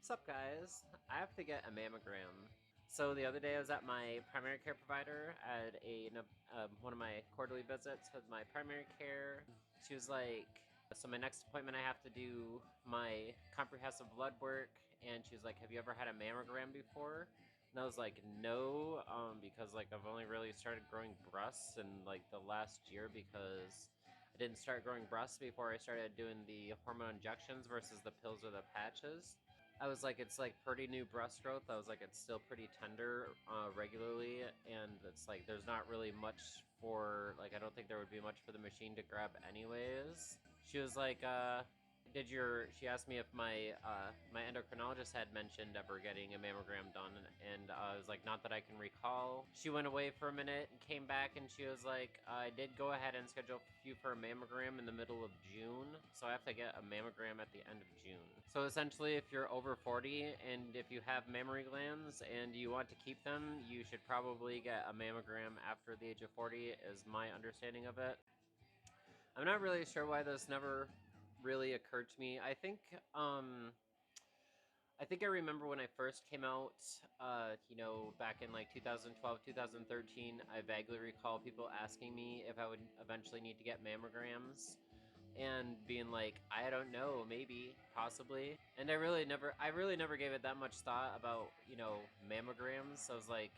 What's up, guys? I have to get a mammogram. So the other day I was at my primary care provider at one of my quarterly visits with my primary care. She was like, so my next appointment I have to do my comprehensive blood work, and she was like, have you ever had a mammogram before? And I was like, no, because like I've only really started growing breasts in like the last year because I didn't start growing breasts before I started doing the hormone injections versus the pills or the patches. I was like, it's like pretty new breast growth. I was like, it's still pretty tender regularly, and it's like there's not really much for like I don't think there would be much for the machine to grab anyways. She was like, she asked me if my endocrinologist had mentioned ever getting a mammogram done, and I was like, not that I can recall. She went away for a minute and came back, and she was like, I did go ahead and schedule you for a mammogram in the middle of June, so I have to get a mammogram at the end of June. So essentially, if you're over 40 and if you have mammary glands and you want to keep them, you should probably get a mammogram after the age of 40, is my understanding of it. I'm not really sure why this never really occurred to me. I think I remember when I first came out, back in like 2012, 2013, I vaguely recall people asking me if I would eventually need to get mammograms and being like, I don't know, maybe, possibly. And I really never gave it that much thought about, mammograms. So I was like,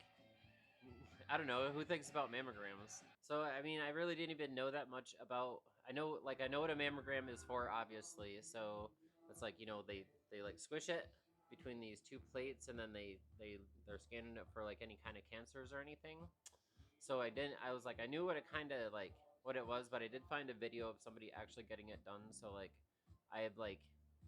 I don't know, who thinks about mammograms? So, I mean, I really didn't even know that much about. I know what a mammogram is for, obviously. So it's like, they like squish it between these two plates, and then they're scanning it for like any kind of cancers or anything. So I didn't. I was like, I knew what it kind of like what it was, but I did find a video of somebody actually getting it done. So like, I have like,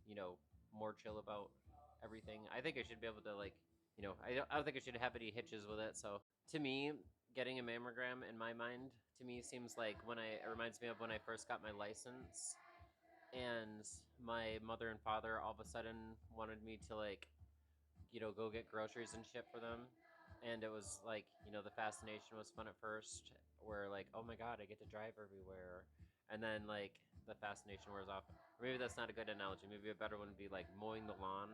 you know, more chill about everything. I think I should be able to like, I don't think I should have any hitches with it. So to me, getting a mammogram in my mind to me seems like it reminds me of when I first got my license, and my mother and father all of a sudden wanted me to like go get groceries and shit for them. And it was like, the fascination was fun at first, where like, oh my god, I get to drive everywhere. And then like the fascination wears off. Or maybe that's not a good analogy. Maybe a better one would be like mowing the lawn.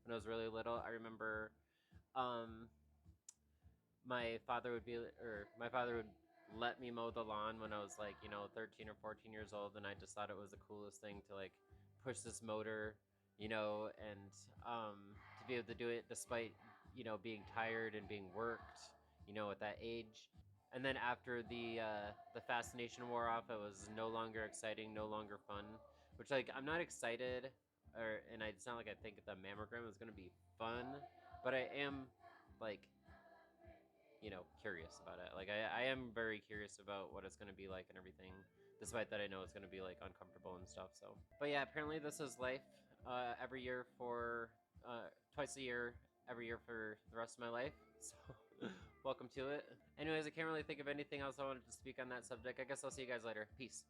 When I was really little, I remember um my father would let me mow the lawn when I was like, 13 or 14 years old, and I just thought it was the coolest thing to like push this motor, and to be able to do it despite, being tired and being worked, at that age. And then after the fascination wore off, it was no longer exciting, no longer fun. Which like I'm not excited, it's not like I think the mammogram is gonna be fun, but I am like curious about it. Like I am very curious about what it's going to be like and everything, despite that I know it's going to be like uncomfortable and stuff. So, but yeah, apparently this is life. Every year for twice a year, every year for the rest of my life. So, welcome to it. Anyways, I can't really think of anything else I wanted to speak on that subject. I guess I'll see you guys later. Peace.